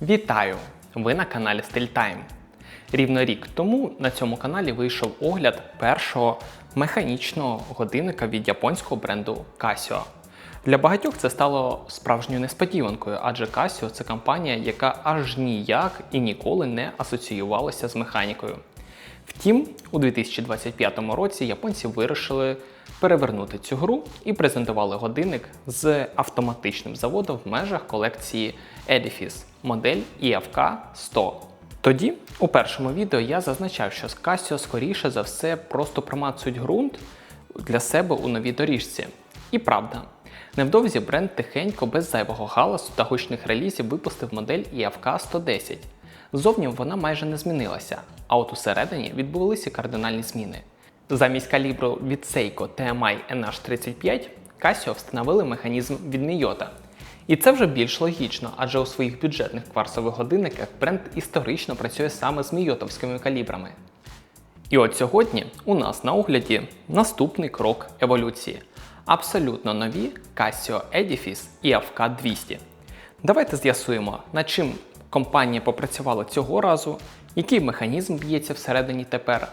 Вітаю! Ви на каналі StyleTime. Рівно рік тому на цьому каналі вийшов огляд першого механічного годинника від японського бренду Casio. Для багатьох це стало справжньою несподіванкою, адже Casio – це компанія, яка аж ніяк і ніколи не асоціювалася з механікою. Втім, у 2025 році японці вирішили перевернути цю гру і презентували годинник з автоматичним заводом в межах колекції Edifice, модель EFK 100. Тоді, у першому відео, я зазначав, що Casio скоріше за все просто промацують ґрунт для себе у новій доріжці. І правда. Невдовзі бренд тихенько, без зайвого галасу та гучних релізів випустив модель EFK 110. Ззовні вона майже не змінилася, а от усередині відбулися кардинальні зміни. Замість калібру від Seiko TMI NH35 Casio встановили механізм від Miyota. І це вже більш логічно, адже у своїх бюджетних кварцових годинниках бренд історично працює саме з мійотовськими калібрами. І от сьогодні у нас на огляді наступний крок еволюції. Абсолютно нові Casio Edifice EFK 200. Давайте з'ясуємо, над чим компанія попрацювала цього разу, який механізм б'ється всередині тепер,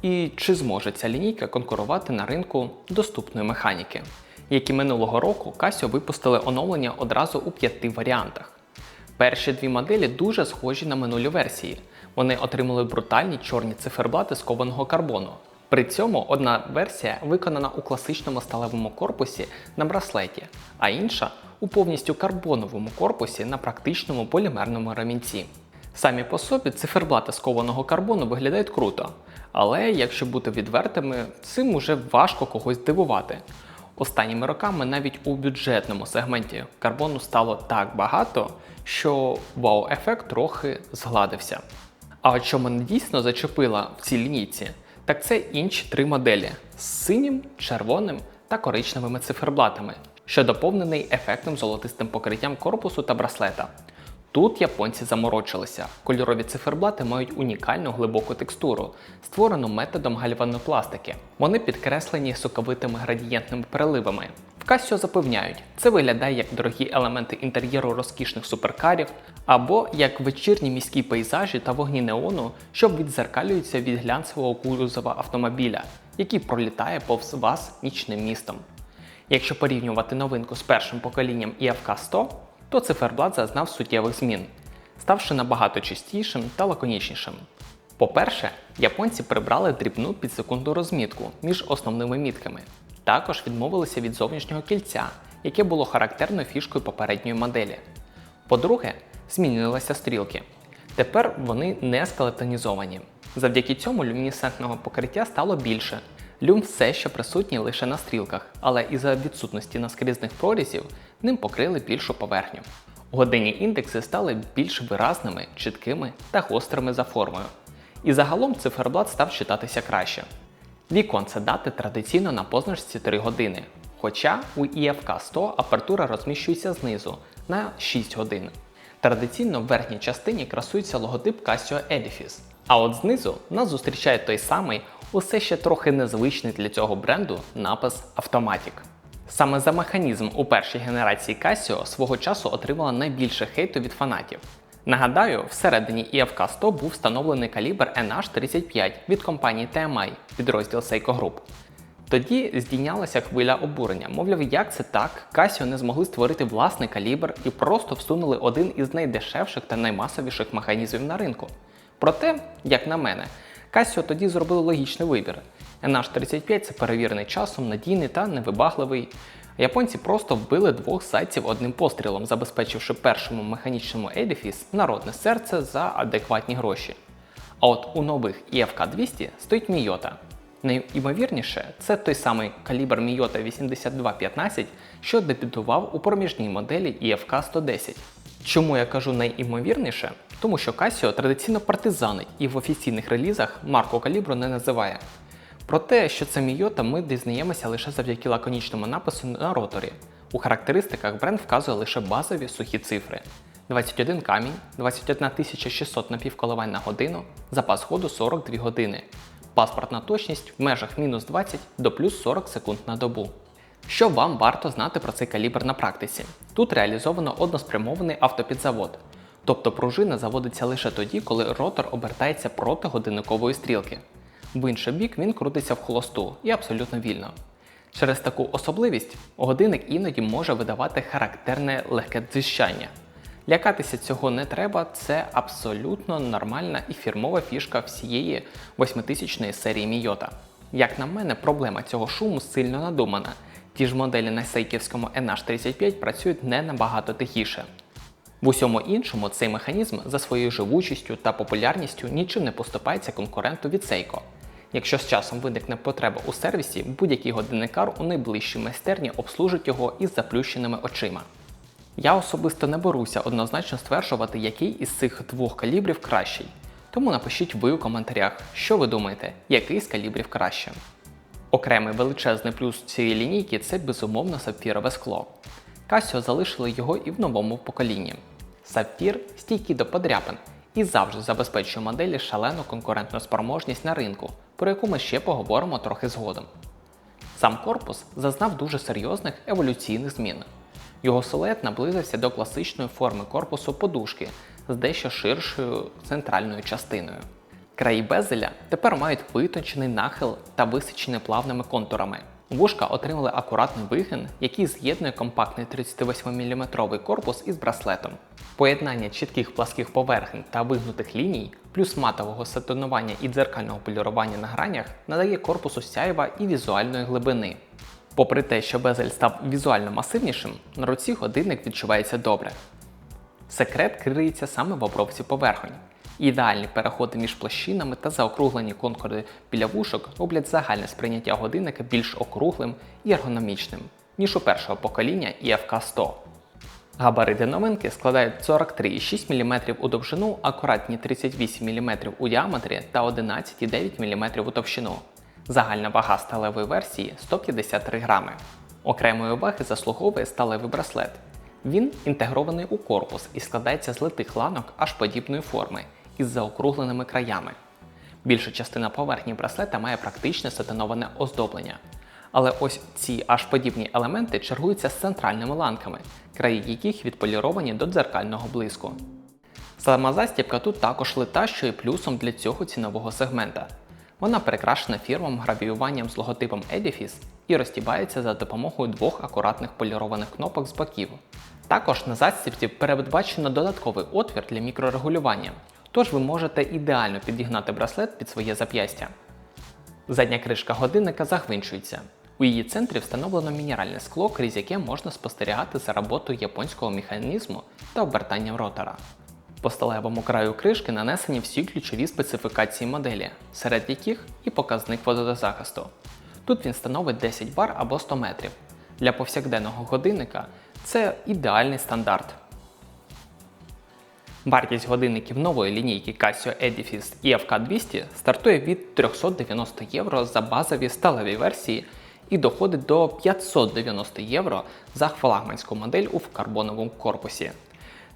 і чи зможе ця лінійка конкурувати на ринку доступної механіки. Як і минулого року, Casio випустили оновлення одразу у 5 варіантах. Перші дві моделі дуже схожі на минулі версії. Вони отримали брутальні чорні циферблати з кованого карбону. При цьому одна версія виконана у класичному сталевому корпусі на браслеті, а інша у повністю карбоновому корпусі на практичному полімерному ремінці. Самі по собі циферблати з кованого карбону виглядають круто, але, якщо бути відвертими, цим уже важко когось дивувати. Останніми роками навіть у бюджетному сегменті карбону стало так багато, що вау-ефект трохи згладився. А от що мене дійсно зачепило в цій лінійці, так це інші три моделі з синім, червоним та коричневими циферблатами, що доповнений ефектним золотистим покриттям корпусу та браслета. Тут японці заморочилися. Кольорові циферблати мають унікальну глибоку текстуру, створену методом гальванопластики. Вони підкреслені соковитими градієнтними переливами. В Casio запевняють, це виглядає як дорогі елементи інтер'єру розкішних суперкарів, або як вечірні міські пейзажі та вогні неону, що віддзеркалюються від глянцевого кузова автомобіля, який пролітає повз вас нічним містом. Якщо порівнювати новинку з першим поколінням EFK 100, то циферблат зазнав суттєвих змін, ставши набагато чистішим та лаконічнішим. По-перше, японці прибрали дрібну підсекундну розмітку між основними мітками. Також відмовилися від зовнішнього кільця, яке було характерною фішкою попередньої моделі. По-друге, змінилися стрілки. Тепер вони не скелетонізовані. Завдяки цьому люмінесцентного покриття стало більше. Люм все ще присутній лише на стрілках, але із-за відсутності наскрізних прорізів ним покрили більшу поверхню. Годинні індекси стали більш виразними, чіткими та гострими за формою. І загалом циферблат став читатися краще. Віконце дати традиційно на позначці 3 години, хоча у EFK 100 апертура розміщується знизу на 6 годин. Традиційно в верхній частині красується логотип Casio Edifice, а от знизу нас зустрічає той самий, усе ще трохи незвичний для цього бренду напис Automatic. Саме за механізм у першій генерації Casio свого часу отримала найбільше хейту від фанатів. Нагадаю, всередині EFK 100 був встановлений калібр NH35 від компанії TMI, підрозділ Seiko Group. Тоді здійнялася хвиля обурення, мовляв, як це так, Casio не змогли створити власний калібр і просто всунули один із найдешевших та наймасовіших механізмів на ринку. Проте, як на мене, Casio тоді зробили логічний вибір. NH35 – це перевірений часом, надійний та невибагливий. Японці просто вбили двох зайців одним пострілом, забезпечивши першому механічному Edifice народне серце за адекватні гроші. А от у нових EFK 200 стоїть Miyota. Найімовірніше, це той самий калібр Miyota 8215, що дебютував у проміжній моделі EFK 110. Чому я кажу найімовірніше? Тому що Casio традиційно партизанить і в офіційних релізах марку калібру не називає. Про те, що це Miyota, ми дізнаємося лише завдяки лаконічному напису на роторі. У характеристиках бренд вказує лише базові сухі цифри. 21 камінь, 21 600 напівколивань на годину, запас ходу 42 години. Паспортна точність в межах мінус 20 до плюс 40 секунд на добу. Що вам варто знати про цей калібр на практиці? Тут реалізовано односпрямований автопідзавод. Тобто пружина заводиться лише тоді, коли ротор обертається проти годинникової стрілки. В інший бік він крутиться в холосту і абсолютно вільно. Через таку особливість годинник іноді може видавати характерне легке дзищання. Лякатися цього не треба, це абсолютно нормальна і фірмова фішка всієї 8000-ї серії Мійота. Як на мене, проблема цього шуму сильно надумана. Ті ж моделі на сейківському NH35 працюють не набагато тихіше. В усьому іншому цей механізм за своєю живучістю та популярністю нічим не поступається конкуренту від Seiko. Якщо з часом виникне потреба у сервісі, будь-який годинникар у найближчій майстерні обслужить його із заплющеними очима. Я особисто не беруся однозначно стверджувати, який із цих двох калібрів кращий. Тому напишіть ви у коментарях, що ви думаєте, який з калібрів краще. Окремий величезний плюс цієї лінійки – це безумовно сапфірове скло. Casio залишили його і в новому поколінні. Сапфір стійкий до подряпин і завжди забезпечує моделі шалену конкурентну спроможність на ринку, про яку ми ще поговоримо трохи згодом. Сам корпус зазнав дуже серйозних еволюційних змін. Його силует наблизився до класичної форми корпусу подушки з дещо ширшою центральною частиною. Краї безеля тепер мають витончений нахил та висічені плавними контурами. Вушка отримали акуратний вигин, який з'єднує компактний 38-мм корпус із браслетом. Поєднання чітких пласких поверхень та вигнутих ліній, плюс матового сатинування і дзеркального полірування на гранях надає корпусу сяйва і візуальної глибини. Попри те, що безель став візуально масивнішим, на руці годинник відчувається добре. Секрет криється саме в обробці поверхонь. Ідеальні переходи між площинами та заокруглені контури біля вушок роблять загальне сприйняття годинника більш округлим і ергономічним, ніж у першого покоління EFK-100. Габарити новинки складають 43,6 мм у довжину, акуратні 38 мм у діаметрі та 11,9 мм у товщину. Загальна вага сталевої версії – 153 грами. Окремої уваги заслуговує сталевий браслет. Він інтегрований у корпус і складається з литих ланок аж подібної форми із заокругленими краями. Більша частина поверхні браслета має практичне сатиноване оздоблення. Але ось ці аж подібні елементи чергуються з центральними ланками, краї яких відполіровані до дзеркального блиску. Сама застібка тут також лита, що є плюсом для цього цінового сегмента. Вона перекрашена фірмовим гравіюванням з логотипом Edifice і розтібається за допомогою двох акуратних полірованих кнопок з боків. Також на застібці передбачено додатковий отвір для мікрорегулювання, тож ви можете ідеально підігнати браслет під своє зап'ястя. Задня кришка годинника загвинчується. У її центрі встановлено мінеральне скло, крізь яке можна спостерігати за роботою японського механізму та обертанням ротора. По сталевому краю кришки нанесені всі ключові специфікації моделі, серед яких і показник водозахисту. Тут він становить 10 бар або 100 метрів. Для повсякденного годинника це ідеальний стандарт. Вартість годинників нової лінійки Casio Edifice EFK200 стартує від 390 євро за базові сталеві версії і доходить до 590 євро за флагманську модель у карбоновому корпусі.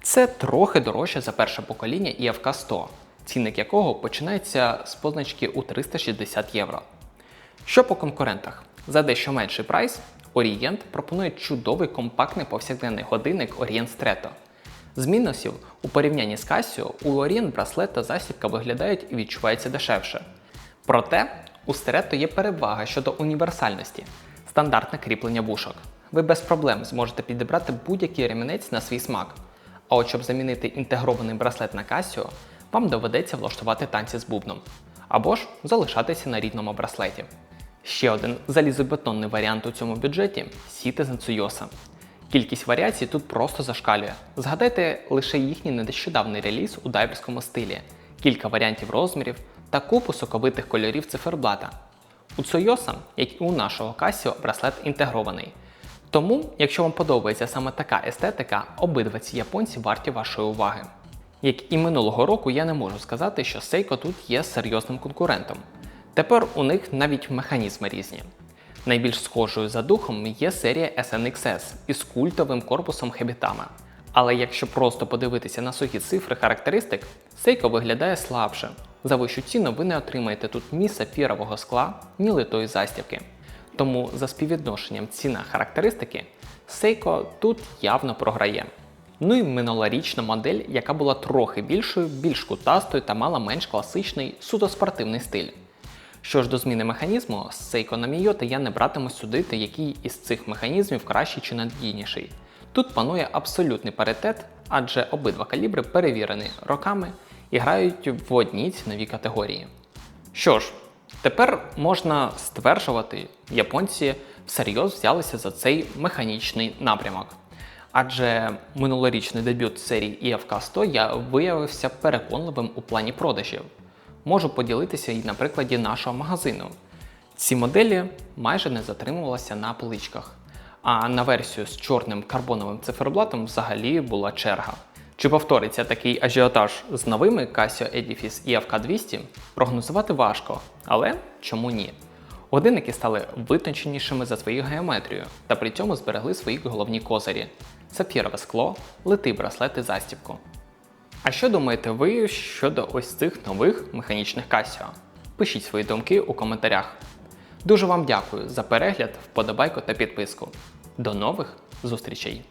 Це трохи дорожче за перше покоління EFK-100, цінник якого починається з позначки у 360 євро. Що по конкурентах? За дещо менший прайс Orient пропонує чудовий компактний повсякденний годинник Orient Stretto. З мінусів, у порівнянні з Casio, у Orient браслет та застібка виглядають і відчуваються дешевше. Проте, у Stretto є перевага щодо універсальності – стандартне кріплення вушок. Ви без проблем зможете підібрати будь-який ремінець на свій смак. А от щоб замінити інтегрований браслет на Casio, вам доведеться влаштувати танці з бубном. Або ж залишатися на рідному браслеті. Ще один залізобетонний варіант у цьому бюджеті – Citizen Tsuyosa. Кількість варіацій тут просто зашкалює. Згадайте лише їхній нещодавний реліз у дайверському стилі, кілька варіантів розмірів та купу соковитих кольорів циферблата. У Tsuyosa, як і у нашого Casio, браслет інтегрований. Тому, якщо вам подобається саме така естетика, обидва ці японці варті вашої уваги. Як і минулого року, я не можу сказати, що Seiko тут є серйозним конкурентом. Тепер у них навіть механізми різні. Найбільш схожою за духом є серія SNXS із культовим корпусом Hebitama. Але якщо просто подивитися на сухі цифри характеристик, Seiko виглядає слабше. За вищу ціну ви не отримаєте тут ні сапфірового скла, ні литої застібки. Тому за співвідношенням ціна-характеристики Seiko тут явно програє. Ну і минулорічна модель, яка була трохи більшою, більш кутастою та мала менш класичний суто спортивний стиль. Що ж до зміни механізму, з Seiko на Miyota я не братиму судити, який із цих механізмів кращий чи надійніший. Тут панує абсолютний паритет, адже обидва калібри перевірені роками і грають в одній ціновій категорії. Що ж, тепер можна стверджувати, японці всерйоз взялися за цей механічний напрямок. Адже минулорічний дебют серії IFK 100 я виявився переконливим у плані продажів. Можу поділитися і на прикладі нашого магазину. Ці моделі майже не затримувалися на поличках, а на версію з чорним карбоновим циферблатом взагалі була черга. Чи повториться такий ажіотаж з новими Casio Edifice IFK 200? Прогнозувати важко, але чому ні? Годинники стали витонченішими за свою геометрію та при цьому зберегли свої головні козирі – сапфірове скло, литий браслет і застібку. А що думаєте ви щодо ось цих нових механічних Casio? Пишіть свої думки у коментарях. Дуже вам дякую за перегляд, вподобайку та підписку. До нових зустрічей!